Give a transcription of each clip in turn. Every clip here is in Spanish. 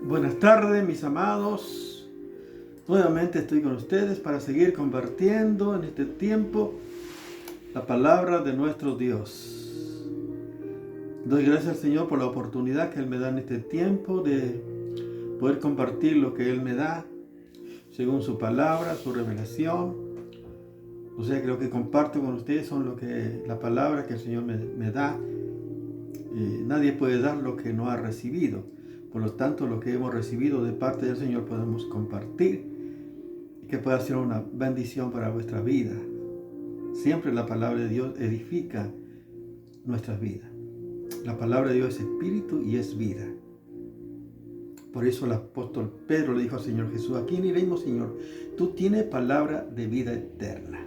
Buenas tardes, mis amados. Nuevamente estoy con ustedes para seguir compartiendo en este tiempo la palabra de nuestro Dios. Doy gracias al Señor por la oportunidad que Él me da en este tiempo de poder compartir lo que Él me da según su palabra, su revelación. O sea que lo que comparto con ustedes son la palabra que el Señor me da. Nadie puede dar lo que no ha recibido. Por lo tanto, lo que hemos recibido de parte del Señor podemos compartir y que pueda ser una bendición para vuestra vida. Siempre la palabra de Dios edifica nuestras vidas. La palabra de Dios es espíritu y es vida. Por eso el apóstol Pedro le dijo al Señor Jesús: ¿a quién iremos, Señor? Tú tienes palabra de vida eterna.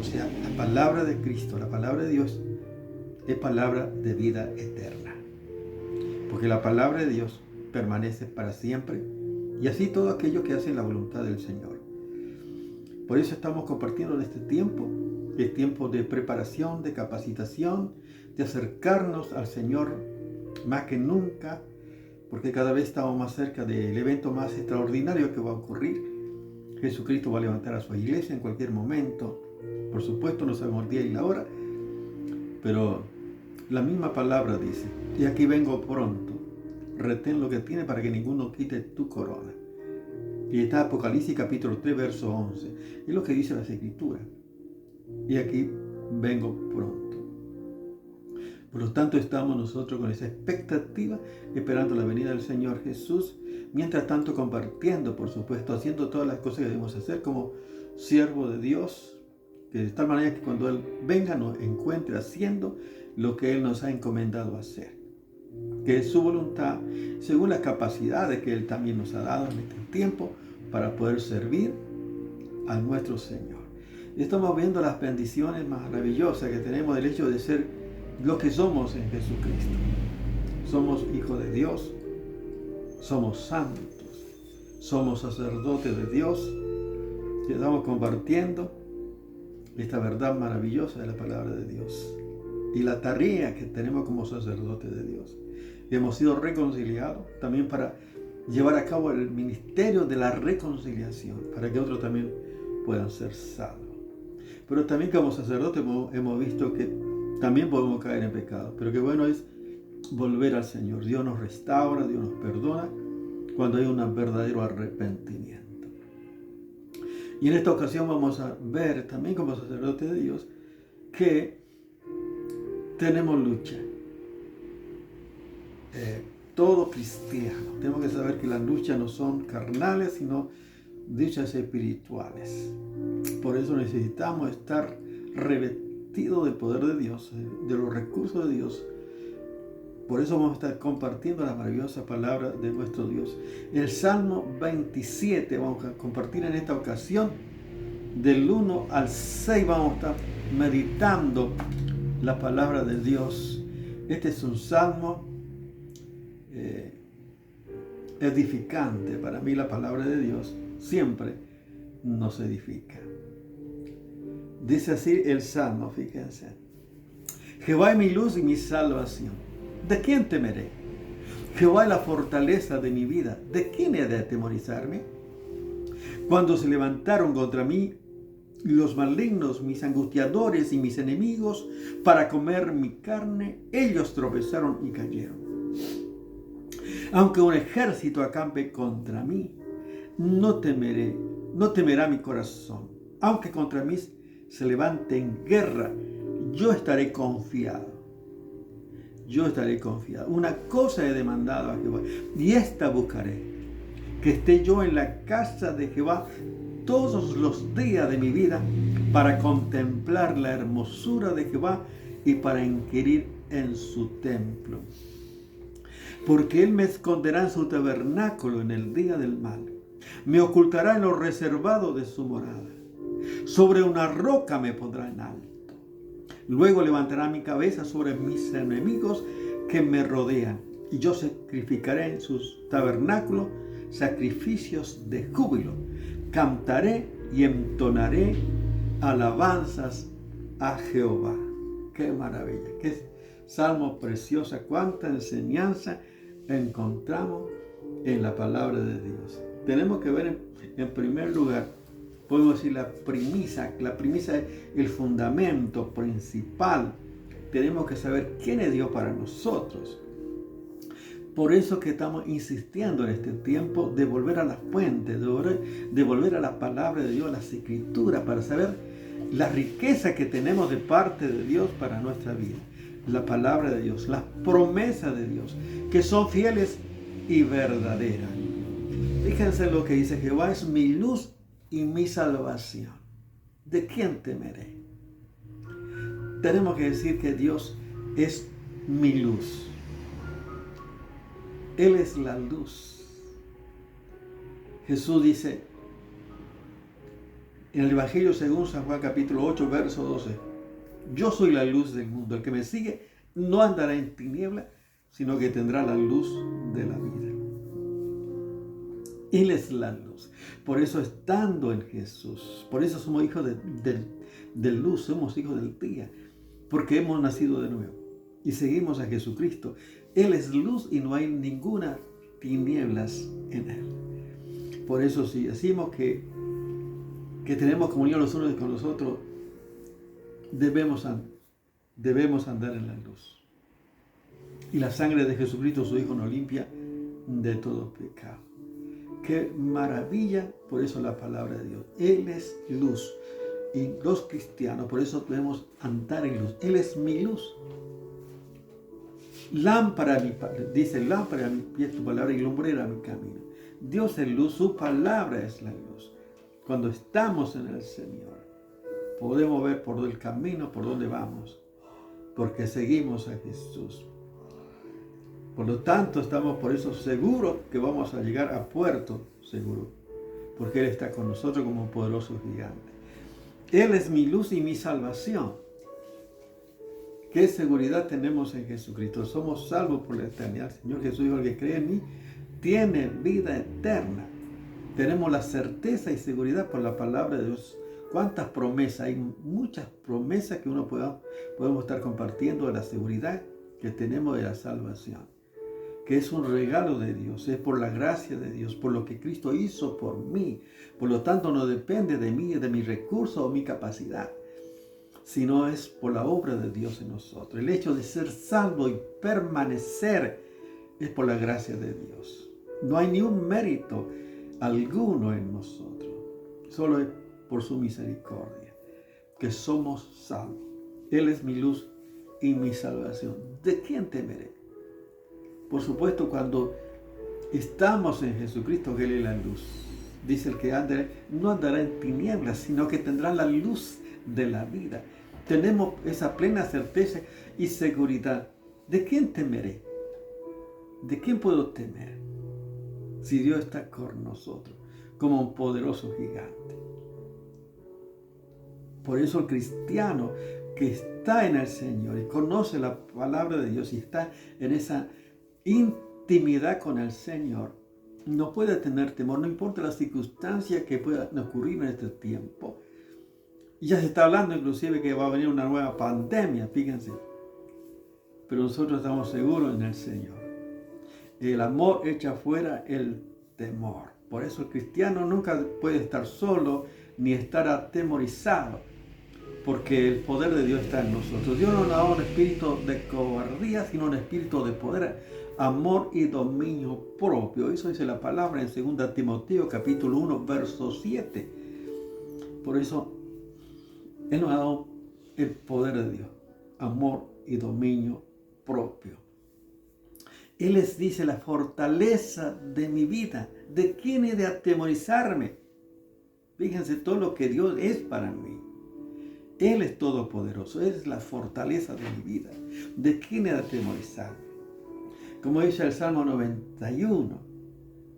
O sea, la palabra de Cristo, la palabra de Dios, es palabra de vida eterna. Porque la palabra de Dios permanece para siempre, y así todo aquello que hace la voluntad del Señor. Por eso estamos compartiendo en este tiempo, el tiempo de preparación, de capacitación, de acercarnos al Señor más que nunca, porque cada vez estamos más cerca del evento más extraordinario que va a ocurrir. Jesucristo va a levantar a su iglesia en cualquier momento. Por supuesto, no sabemos el día y la hora, pero la misma palabra dice: y aquí vengo pronto, retén lo que tiene para que ninguno quite tu corona. Y está Apocalipsis capítulo 3, verso 11. Es lo que dice las Escrituras. Y aquí vengo pronto. Por lo tanto, estamos nosotros con esa expectativa, esperando la venida del Señor Jesús. Mientras tanto, compartiendo, por supuesto, haciendo todas las cosas que debemos hacer como siervo de Dios, que de tal manera que cuando Él venga nos encuentre haciendo lo que Él nos ha encomendado hacer, que es su voluntad, según las capacidades que Él también nos ha dado en este tiempo para poder servir a nuestro Señor. Y estamos viendo las bendiciones maravillosas que tenemos del hecho de ser lo que somos en Jesucristo. Somos hijos de Dios, somos santos, somos sacerdotes de Dios, y estamos compartiendo esta verdad maravillosa de la palabra de Dios y la tarea que tenemos como sacerdotes de Dios. Hemos sido reconciliados también para llevar a cabo el ministerio de la reconciliación, para que otros también puedan ser salvos. Pero también como sacerdotes hemos visto que también podemos caer en pecado, pero qué bueno es volver al Señor. Dios nos restaura, Dios nos perdona cuando hay un verdadero arrepentimiento. Y en esta ocasión vamos a ver también como sacerdotes de Dios que tenemos lucha. Todo cristiano, tenemos que saber que las luchas no son carnales, sino luchas espirituales. Por eso necesitamos estar revestidos del poder de Dios, de los recursos de Dios. Por eso vamos a estar compartiendo la maravillosa palabra de nuestro Dios. El Salmo 27 vamos a compartir en esta ocasión. Del 1 al 6 vamos a estar meditando la palabra de Dios. Este es un salmo edificante. Para mí la palabra de Dios siempre nos edifica. Dice así el salmo, fíjense: Jehová es mi luz y mi salvación. ¿De quién temeré? Jehová es la fortaleza de mi vida. ¿De quién he de atemorizarme? Cuando se levantaron contra mí los malignos, mis angustiadores y mis enemigos, para comer mi carne, ellos tropezaron y cayeron. Aunque un ejército acampe contra mí, no temerá mi corazón. Aunque contra mí se levante en guerra, yo estaré confiado. Yo estaré confiado. Una cosa he demandado a Jehová, y esta buscaré: que esté yo en la casa de Jehová todos los días de mi vida, para contemplar la hermosura de Jehová y para inquirir en su templo. Porque Él me esconderá en su tabernáculo en el día del mal. Me ocultará en lo reservado de su morada. Sobre una roca me pondrá en alto. Luego levantará mi cabeza sobre mis enemigos que me rodean, y yo sacrificaré en sus tabernáculos sacrificios de júbilo. Cantaré y entonaré alabanzas a Jehová. ¡Qué maravilla! ¡Qué salmo preciosa! ¡Cuánta enseñanza encontramos en la palabra de Dios. Tenemos que ver en primer lugar, podemos decir la premisa es el fundamento principal. Tenemos que saber quién es Dios para nosotros. Por eso que estamos insistiendo en este tiempo de volver a la fuente, de volver a la palabra de Dios, a las escrituras, para saber la riqueza que tenemos de parte de Dios para nuestra vida. La palabra de Dios, las promesas de Dios, que son fieles y verdaderas. Fíjense lo que dice: Jehová es mi luz y mi salvación. ¿De quién temeré? Tenemos que decir que Dios es mi luz. Él es la luz. Jesús dice en el Evangelio según San Juan capítulo 8, verso 12: yo soy la luz del mundo. El que me sigue no andará en tinieblas, sino que tendrá la luz de la vida. Él es la luz. Por eso, estando en Jesús, por eso somos hijos de luz, somos hijos del día, porque hemos nacido de nuevo y seguimos a Jesucristo. Él es luz y no hay ninguna tinieblas en Él. Por eso, si decimos que tenemos comunión los unos con los otros, debemos andar en la luz. Y la sangre de Jesucristo, su Hijo, nos limpia de todo pecado. ¡Qué maravilla! Por eso la palabra de Dios. Él es luz. Y los cristianos, por eso debemos andar en luz. Él es mi luz. Lámpara a mi Padre, dice: lámpara a mi pie tu palabra y lumbrera a mi camino. Dios es luz, su palabra es la luz. Cuando estamos en el Señor, podemos ver por el camino, por donde vamos, porque seguimos a Jesús. Por lo tanto, estamos por eso seguros que vamos a llegar a puerto seguro, porque Él está con nosotros como un poderoso gigante. Él es mi luz y mi salvación. ¿Qué seguridad tenemos en Jesucristo? Somos salvos por la eternidad. El Señor Jesús dijo: el que cree en mí tiene vida eterna. Tenemos la certeza y seguridad por la palabra de Dios. ¿Cuántas promesas? Hay muchas promesas que podemos estar compartiendo de la seguridad que tenemos de la salvación, que es un regalo de Dios, es por la gracia de Dios, por lo que Cristo hizo por mí. Por lo tanto, no depende de mí, de mi recurso o mi capacidad, sino es por la obra de Dios en nosotros. El hecho de ser salvo y permanecer es por la gracia de Dios. No hay ni un mérito alguno en nosotros, solo es por su misericordia que somos salvos. Él es mi luz y mi salvación. ¿De quién temeré? Por supuesto, cuando estamos en Jesucristo, que Él es la luz. Dice: el que ande no andará en tinieblas, sino que tendrá la luz de la vida. Tenemos esa plena certeza y seguridad. ¿De quién temeré? ¿De quién puedo temer? Si Dios está con nosotros como un poderoso gigante. Por eso el cristiano que está en el Señor y conoce la palabra de Dios y está en esa intimidad con el Señor, no puede tener temor, no importa las circunstancias que puedan ocurrir en este tiempo. Y ya se está hablando inclusive que va a venir una nueva pandemia, fíjense. Pero nosotros estamos seguros en el Señor. El amor echa fuera el temor. Por eso el cristiano nunca puede estar solo ni estar atemorizado, porque el poder de Dios está en nosotros. Dios no nos da un espíritu de cobardía, sino un espíritu de poder, amor y dominio propio. Eso dice la palabra en 2 Timoteo capítulo 1, verso 7. Por eso Él nos ha dado el poder de Dios, amor y dominio propio. Él les dice: la fortaleza de mi vida. ¿De quién he de atemorizarme? Fíjense todo lo que Dios es para mí. Él es todopoderoso. Él es la fortaleza de mi vida. ¿De quién he de atemorizarme? Como dice el Salmo 91: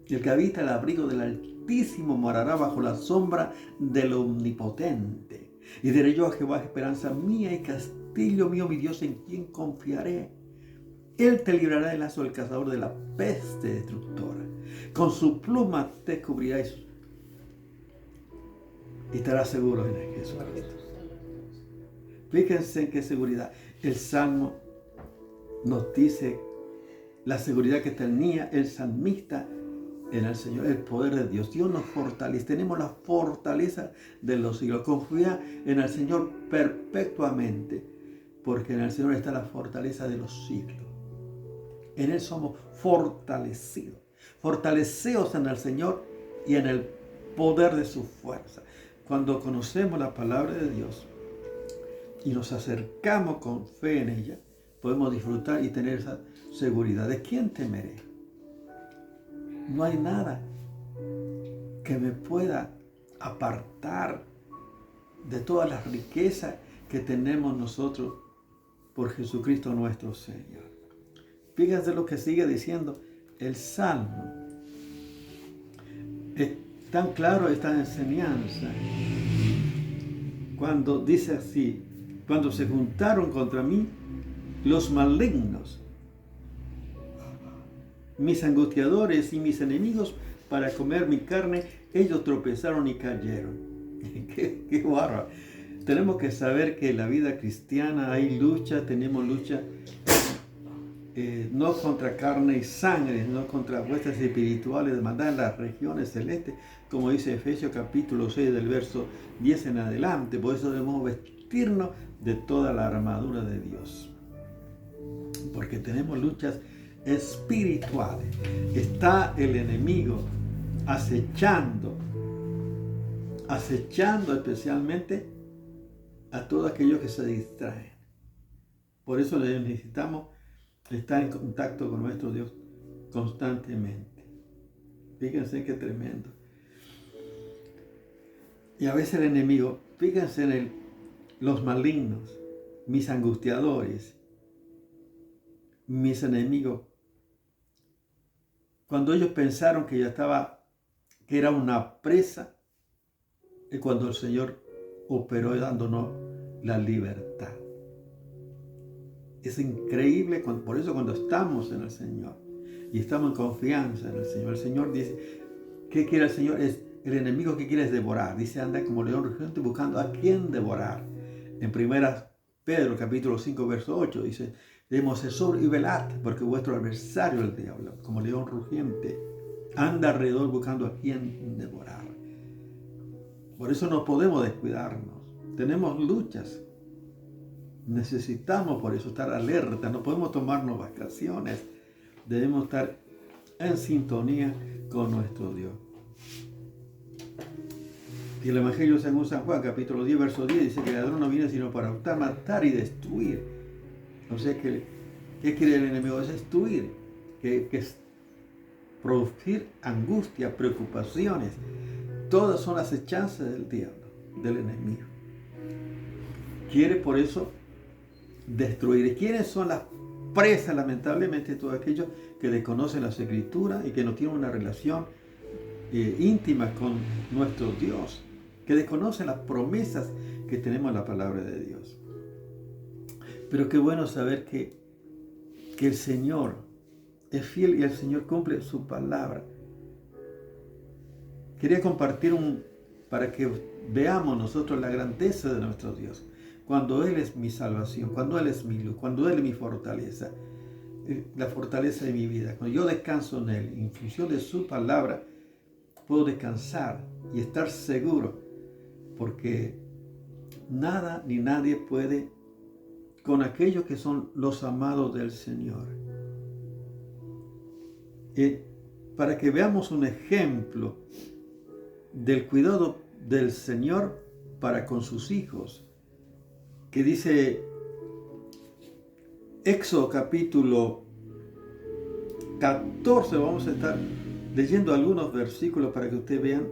el que habita el abrigo del Altísimo morará bajo la sombra del Omnipotente. Y diré yo a Jehová: esperanza mía y castillo mío, mi Dios, en quien confiaré. Él te librará del lazo del cazador, de la peste destructora. Con su pluma te cubrirá y estarás seguro en Jesucristo. Fíjense en qué seguridad. El Salmo nos dice la seguridad que tenía el salmista en el Señor, el poder de Dios. Dios nos fortalece, tenemos la fortaleza de los siglos. Confía en el Señor perpetuamente, porque en el Señor está la fortaleza de los siglos. En Él somos fortalecidos. Fortaleceos en el Señor y en el poder de su fuerza. Cuando conocemos la palabra de Dios y nos acercamos con fe en ella, podemos disfrutar y tener esa seguridad. ¿De quién temeré? No hay nada que me pueda apartar de todas las riquezas que tenemos nosotros por Jesucristo nuestro Señor. Fíjense lo que sigue diciendo el Salmo. Es tan claro esta enseñanza cuando dice así: cuando se juntaron contra mí los malignos, mis angustiadores y mis enemigos para comer mi carne, ellos tropezaron y cayeron. Qué bárbaro. Tenemos que saber que en la vida cristiana hay lucha, tenemos lucha no contra carne y sangre, sino contra huestes espirituales demandadas en las regiones celestes, como dice Efesios capítulo 6 del verso 10 en adelante. Por eso debemos vestirnos de toda la armadura de Dios, porque tenemos luchas espirituales. Está el enemigo acechando especialmente a todos aquellos que se distraen. Por eso necesitamos estar en contacto con nuestro Dios constantemente. Fíjense qué tremendo. Y a veces el enemigo, fíjense en los malignos, mis angustiadores, mis enemigos, cuando ellos pensaron que que era una presa, es cuando el Señor operó dándonos la libertad. Es increíble, por eso cuando estamos en el Señor y estamos en confianza en el Señor dice, ¿qué quiere el Señor? Es el enemigo que quiere es devorar. Dice, anda como león rugiente buscando a quién devorar. En 1 Pedro capítulo 5 verso 8 dice, debemos ser sobre y velad, porque vuestro adversario el diablo, como león rugiente, anda alrededor buscando a quién devorar. Por eso no podemos descuidarnos. Tenemos luchas. Necesitamos por eso estar alerta. No podemos tomarnos vacaciones. Debemos estar en sintonía con nuestro Dios. Y el Evangelio según San Juan, capítulo 10, verso 10, dice que el ladrón no viene sino para hurtar, matar y destruir. O sea que, ¿qué quiere el enemigo? Es destruir, que es producir angustia, preocupaciones. Todas son las hechanzas del diablo, del enemigo. Quiere por eso destruir. ¿Y quiénes son las presas? Lamentablemente todos aquellos que desconocen las Escrituras y que no tienen una relación íntima con nuestro Dios, que desconocen las promesas que tenemos en la palabra de Dios. Pero qué bueno saber que el Señor es fiel y el Señor cumple su palabra. Quería compartir para que veamos nosotros la grandeza de nuestro Dios. Cuando Él es mi salvación, cuando Él es mi luz, cuando Él es mi fortaleza, la fortaleza de mi vida. Cuando yo descanso en Él, en función de su palabra, puedo descansar y estar seguro, porque nada ni nadie puede con aquellos que son los amados del Señor. Para que veamos un ejemplo del cuidado del Señor para con sus hijos, que dice Éxodo capítulo 14, vamos a estar leyendo algunos versículos para que ustedes vean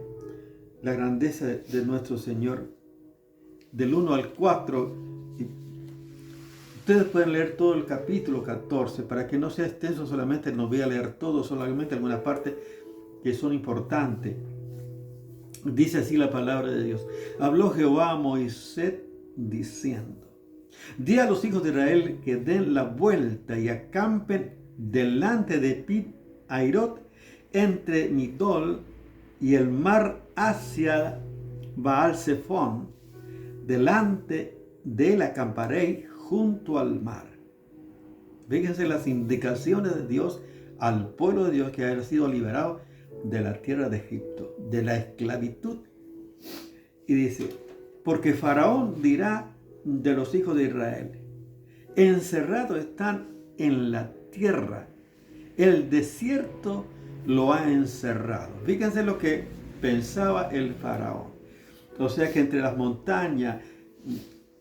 la grandeza de nuestro Señor, del 1 al 4. Y ustedes pueden leer todo el capítulo 14, para que no sea extenso, solamente no voy a leer todo, solamente algunas partes que son importantes. Dice así la palabra de Dios. Habló Jehová a Moisés diciendo, di a los hijos de Israel que den la vuelta y acampen delante de Pi-Hairot, entre Migdol y el mar hacia Baal-Zephón. Delante de él acamparé junto al mar. Fíjense las indicaciones de Dios al pueblo de Dios que haya sido liberado de la tierra de Egipto, de la esclavitud. Y dice, porque Faraón dirá de los hijos de Israel, encerrados están en la tierra, el desierto lo ha encerrado. Fíjense lo que pensaba el Faraón. O sea que entre las montañas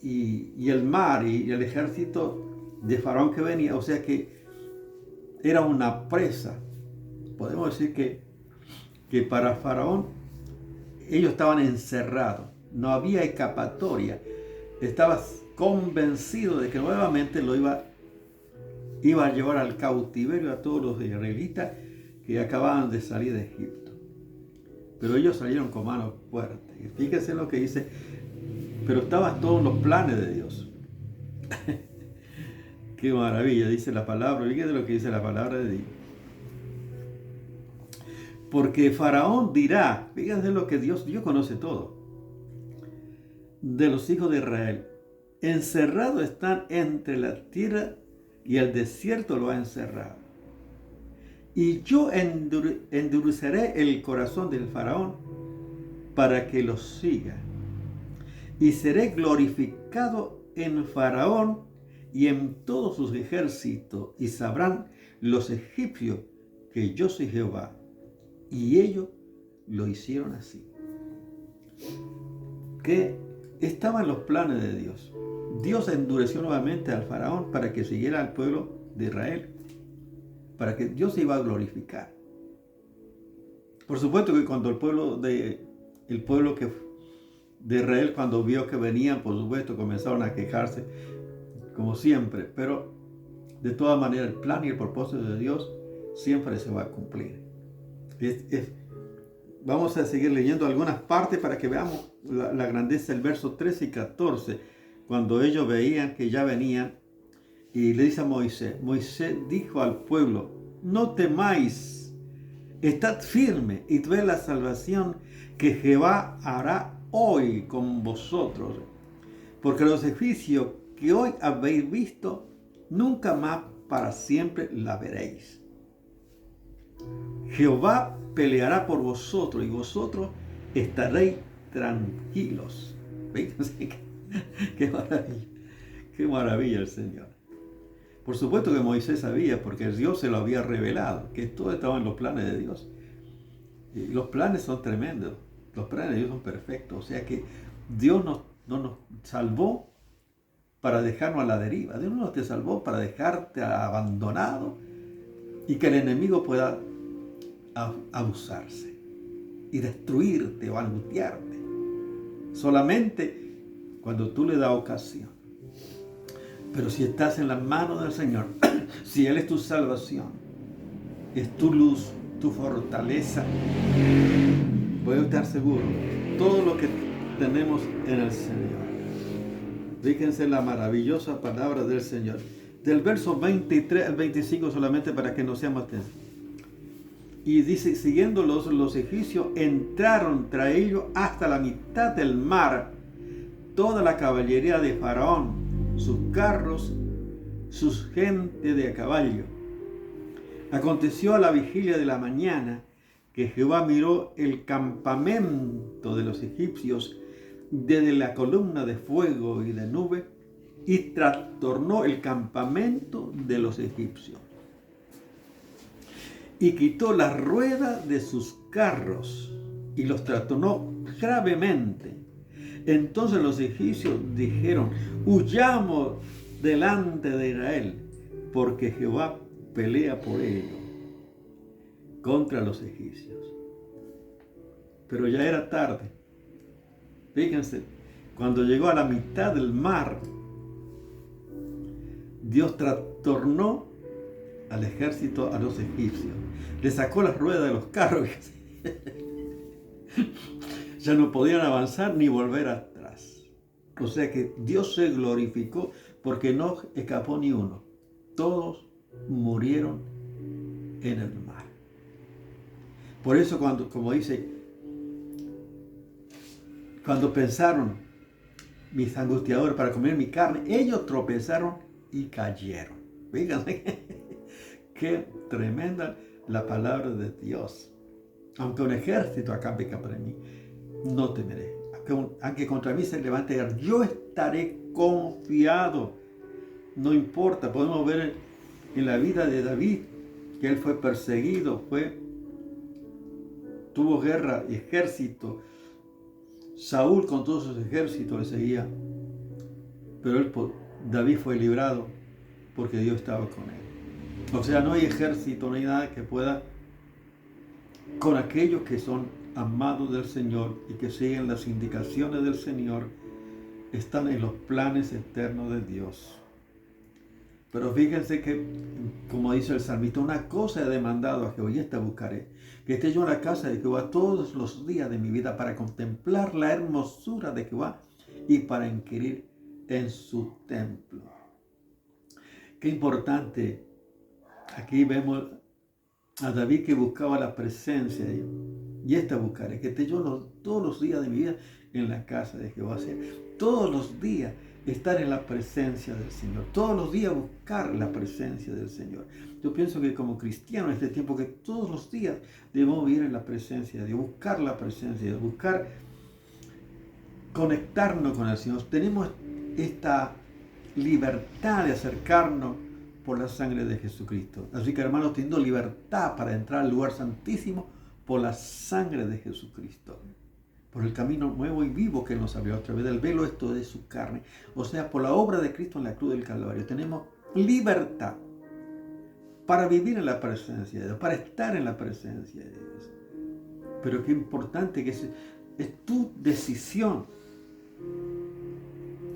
y el mar y el ejército de Faraón que venía, o sea que era una presa. Podemos decir que para Faraón ellos estaban encerrados, no había escapatoria. Estaba convencido de que nuevamente lo iba a llevar al cautiverio a todos los israelitas que acababan de salir de Egipto. Pero ellos salieron con manos fuertes. Y fíjense lo que dice, pero estaban todos los planes de Dios. Qué maravilla, dice la palabra. Fíjense lo que dice la palabra de Dios. Porque Faraón dirá, fíjense lo que Dios conoce todo, de los hijos de Israel. Encerrados están entre la tierra y el desierto lo ha encerrado. Y yo endureceré el corazón del Faraón para que los siga. Y seré glorificado en Faraón y en todos sus ejércitos. Y sabrán los egipcios que yo soy Jehová. Y ellos lo hicieron así. Que estaban los planes de Dios. Dios endureció nuevamente al Faraón para que siguiera al pueblo de Israel, para que Dios se iba a glorificar. Por supuesto que cuando el pueblo de Israel, cuando vio que venían, por supuesto comenzaron a quejarse, como siempre, pero de todas maneras el plan y el propósito de Dios siempre se va a cumplir. Vamos a seguir leyendo algunas partes para que veamos la grandeza del verso 13 y 14. Cuando ellos veían que ya venían, y le dice a Moisés dijo al pueblo, no temáis, estad firme y ved la salvación que Jehová hará hoy con vosotros. Porque los egipcios que hoy habéis visto, nunca más para siempre la veréis. Jehová peleará por vosotros y vosotros estaréis tranquilos. Qué maravilla el Señor. Por supuesto que Moisés sabía, porque Dios se lo había revelado, que todo estaba en los planes de Dios. Y los planes son tremendos, los planes de Dios son perfectos. O sea que Dios no nos salvó para dejarnos a la deriva. Dios no te salvó para dejarte abandonado y que el enemigo pueda abusarse y destruirte o angustiarte. Solamente cuando tú le das ocasión. Pero si estás en las manos del Señor, si Él es tu salvación, es tu luz, tu fortaleza, puedes estar seguro, todo lo que tenemos en el Señor. Fíjense la maravillosa palabra del Señor. Del verso 23 al 25 solamente para que no seamos atentos. Y dice, siguiéndolos, los egipcios entraron tras ellos hasta la mitad del mar, toda la caballería de Faraón, sus carros, sus gente de a caballo. Aconteció a la vigilia de la mañana que Jehová miró el campamento de los egipcios desde la columna de fuego y de nube y trastornó el campamento de los egipcios. Y quitó la rueda de sus carros y los trastornó gravemente. Entonces los egipcios dijeron, huyamos delante de Israel, porque Jehová pelea por ellos contra los egipcios. Pero ya era tarde. Fíjense, cuando llegó a la mitad del mar, Dios trastornó al ejército, a los egipcios. Le sacó las ruedas de los carros. Ya no podían avanzar ni volver atrás. O sea que Dios se glorificó porque no escapó ni uno. Todos murieron en el mar. Por eso como dice, cuando pensaron mis angustiadores para comer mi carne, ellos tropezaron y cayeron. Fíjense qué tremenda la palabra de Dios. Aunque un ejército acampe contra mí, no temeré. Aunque contra mí se levante guerra, yo estaré confiado. No importa, podemos ver en la vida de David que él fue perseguido, tuvo guerra, ejército. Saúl con todos sus ejércitos le seguía. Pero David fue librado porque Dios estaba con él. O sea, no hay ejército, no hay nada que pueda con aquellos que son amados del Señor y que siguen las indicaciones del Señor, están en los planes eternos de Dios. Pero fíjense que, como dice el salmista, una cosa he demandado a Jehová y esta buscaré, que esté yo en la casa de Jehová todos los días de mi vida para contemplar la hermosura de Jehová y para inquirir en su templo. Qué importante. Aquí vemos a David que buscaba la presencia de Dios. Y esta buscaré, que esté yo todos los días de mi vida en la casa de Jehová. O sea, todos los días estar en la presencia del Señor. Todos los días buscar la presencia del Señor. Yo pienso que como cristianos en este tiempo, que todos los días debemos vivir en la presencia de Dios, buscar la presencia de Dios, buscar conectarnos con el Señor. Tenemos esta libertad de acercarnos por la sangre de Jesucristo. Así que, hermanos, teniendo libertad para entrar al lugar santísimo por la sangre de Jesucristo, por el camino nuevo y vivo que nos abrió a través del velo esto de su carne, o sea, por la obra de Cristo en la cruz del Calvario. Tenemos libertad para vivir en la presencia de Dios, para estar en la presencia de Dios. Pero qué importante que es tu decisión.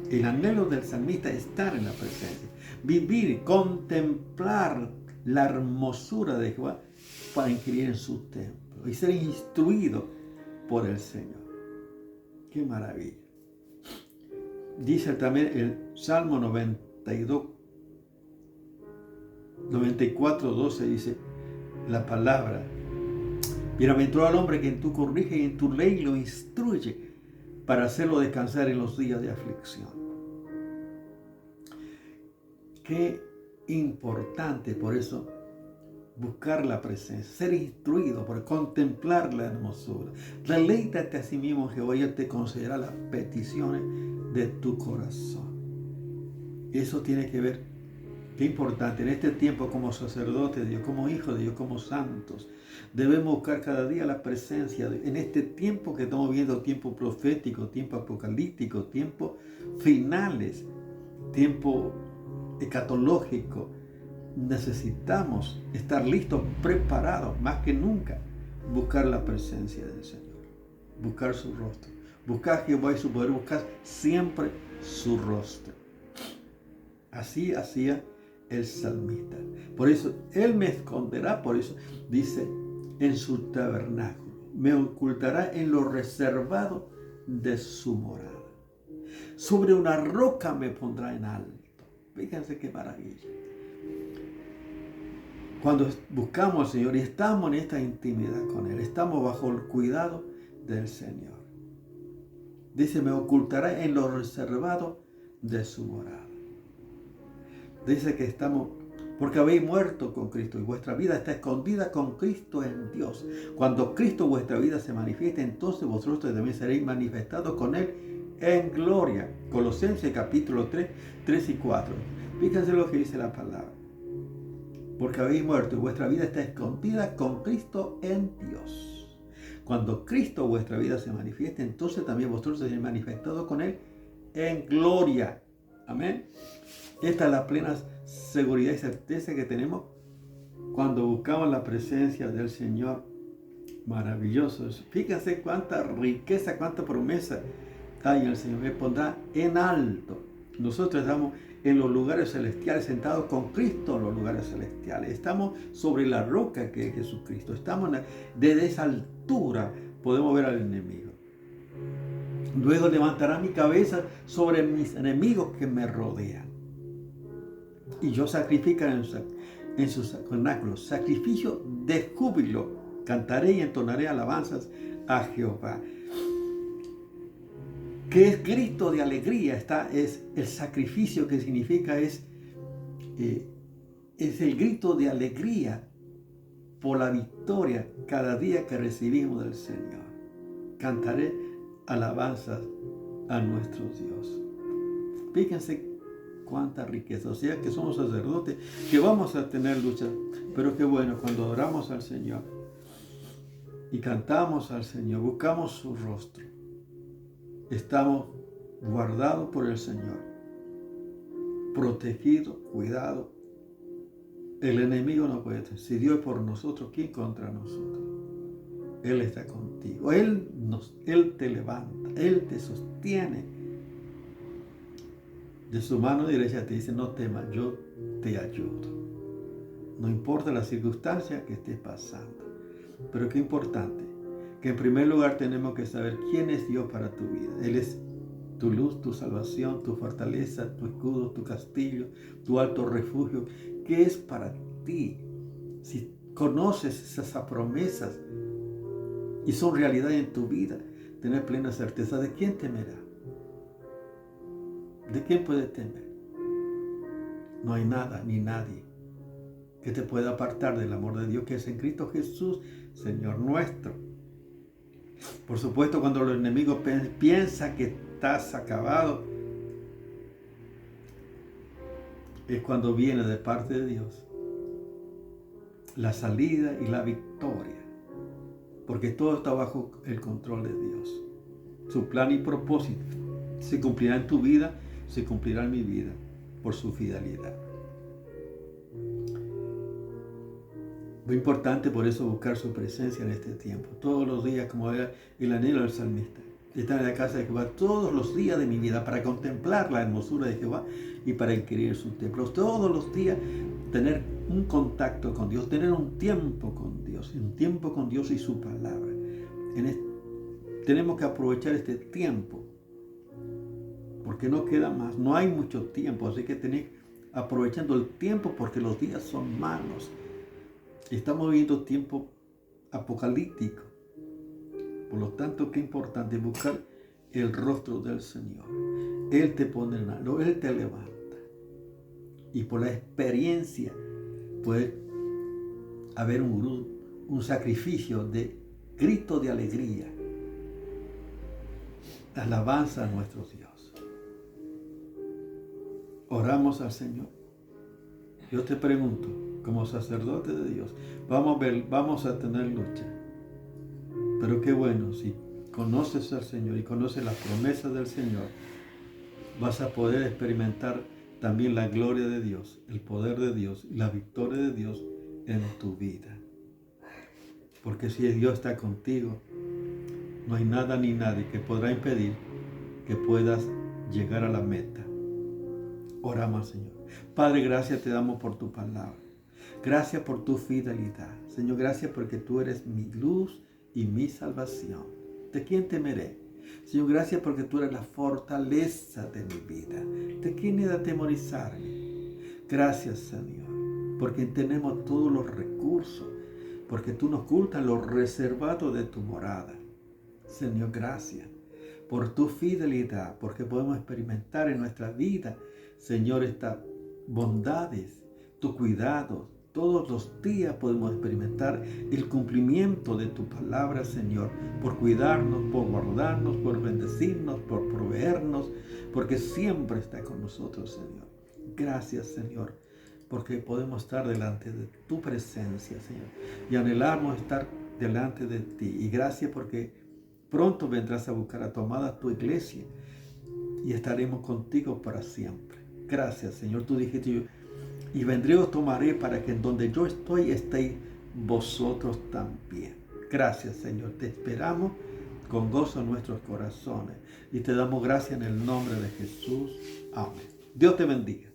El anhelo del salmista es estar en la presencia, vivir, contemplar la hermosura de Jehová para inquirir en su templo y ser instruido por el Señor. ¡Qué maravilla! Dice también el Salmo 94:12, dice la palabra: bienaventurado al hombre que en tu corrige y en tu ley lo instruye para hacerlo descansar en los días de aflicción. Qué importante, por eso, buscar la presencia, ser instruido, por contemplar la hermosura. Deleítate a sí mismo, Jehová, y Él te concederá las peticiones de tu corazón. Eso tiene que ver, qué importante, en este tiempo como sacerdote de Dios, como hijo de Dios, como santos, debemos buscar cada día la presencia de Dios. En este tiempo que estamos viendo, tiempo profético, tiempo apocalíptico, tiempo finales, tiempo escatológico, necesitamos estar listos, preparados, más que nunca, buscar la presencia del Señor, buscar su rostro, buscar a Jehová y su poder, buscar siempre su rostro. Así hacía el salmista. Por eso, Él me esconderá, por eso dice, en su tabernáculo, me ocultará en lo reservado de su morada. Sobre una roca me pondrá en alto. Fíjense qué maravilla. Cuando buscamos al Señor y estamos en esta intimidad con Él, estamos bajo el cuidado del Señor. Dice, me ocultará en lo reservado de su morada. Dice que estamos, porque habéis muerto con Cristo y vuestra vida está escondida con Cristo en Dios. Cuando Cristo vuestra vida se manifieste, entonces vosotros también seréis manifestados con Él en gloria. Colosenses capítulo 3 y 4. Fíjense lo que dice la palabra. Porque habéis muerto y vuestra vida está escondida con Cristo en Dios. Cuando Cristo vuestra vida se manifieste, entonces también vosotros seréis manifestados con Él en gloria. Amén. Esta es la plena seguridad y certeza que tenemos cuando buscamos la presencia del Señor. Maravilloso. Fíjense cuánta riqueza, cuánta promesa hay en el Señor. Me pondrá en alto. Nosotros estamos en los lugares celestiales, sentados con Cristo en los lugares celestiales. Estamos sobre la roca que es Jesucristo. Estamos desde esa altura, podemos ver al enemigo. Luego levantará mi cabeza sobre mis enemigos que me rodean. Y yo sacrificaré en sus tabernáculos sacrificio de júbilo. Cantaré y entonaré alabanzas a Jehová. ¿Qué es grito de alegría? Es el sacrificio, que significa es es el grito de alegría por la victoria cada día que recibimos del Señor. Cantaré alabanzas a nuestro Dios. Fíjense cuánta riqueza. O sea que somos sacerdotes, que vamos a tener lucha. Pero qué bueno, cuando adoramos al Señor y cantamos al Señor, buscamos su rostro, estamos guardados por el Señor, protegidos, cuidados. El enemigo no puede tener. Si Dios es por nosotros, ¿quién contra nosotros? Él está contigo. Él te levanta. Él te sostiene. De su mano derecha te dice, no temas, yo te ayudo. No importa la circunstancia que estés pasando. Pero qué importante, que en primer lugar tenemos que saber quién es Dios para tu vida. Él es tu luz, tu salvación, tu fortaleza, tu escudo, tu castillo, tu alto refugio. ¿Qué es para ti? Si conoces esas promesas y son realidad en tu vida, tener plena certeza de quién temerá. ¿De quién puedes temer? No hay nada ni nadie que te pueda apartar del amor de Dios que es en Cristo Jesús, Señor nuestro. Por supuesto, cuando los enemigos piensan que estás acabado, es cuando viene de parte de Dios la salida y la victoria, porque todo está bajo el control de Dios. Su plan y propósito se cumplirá en tu vida, se cumplirá en mi vida, por su fidelidad. Muy importante por eso buscar su presencia en este tiempo. Todos los días, como era el anhelo del salmista. Estar en la casa de Jehová todos los días de mi vida para contemplar la hermosura de Jehová y para inquirir su templo. Todos los días tener un contacto con Dios, tener un tiempo con Dios y su palabra. Tenemos que aprovechar este tiempo porque no queda más, no hay mucho tiempo, así que tenés aprovechando el tiempo porque los días son malos. Estamos viviendo tiempo apocalíptico. Por lo tanto, qué importante buscar el rostro del Señor. Él te pone en alto, Él te levanta. Y por la experiencia puede haber un sacrificio de grito de alegría, alabanza a nuestro Dios. Oramos al Señor. Yo te pregunto, como sacerdote de Dios, vamos a tener lucha. Pero qué bueno, si conoces al Señor y conoces las promesas del Señor, vas a poder experimentar también la gloria de Dios, el poder de Dios y la victoria de Dios en tu vida. Porque si Dios está contigo, no hay nada ni nadie que podrá impedir que puedas llegar a la meta. Oramos al Señor. Padre, gracias te damos por tu palabra. Gracias por tu fidelidad. Señor, gracias porque tú eres mi luz y mi salvación. ¿De quién temeré? Señor, gracias porque tú eres la fortaleza de mi vida. ¿De quién he de atemorizarme? Gracias, Señor, porque tenemos todos los recursos, porque tú nos ocultas lo reservado de tu morada. Señor, gracias por tu fidelidad, porque podemos experimentar en nuestra vida, Señor, estas bondades, tu cuidado. Todos los días podemos experimentar el cumplimiento de tu palabra, Señor, por cuidarnos, por guardarnos, por bendecirnos, por proveernos, porque siempre está con nosotros, Señor. Gracias, Señor, porque podemos estar delante de tu presencia, Señor, y anhelamos estar delante de ti. Y gracias porque pronto vendrás a buscar a tu amada tu iglesia y estaremos contigo para siempre. Gracias, Señor. Tú dijiste, y vendré os tomaré para que en donde yo estoy estéis vosotros también. Gracias, Señor. Te esperamos con gozo en nuestros corazones y te damos gracias en el nombre de Jesús. Amén. Dios te bendiga.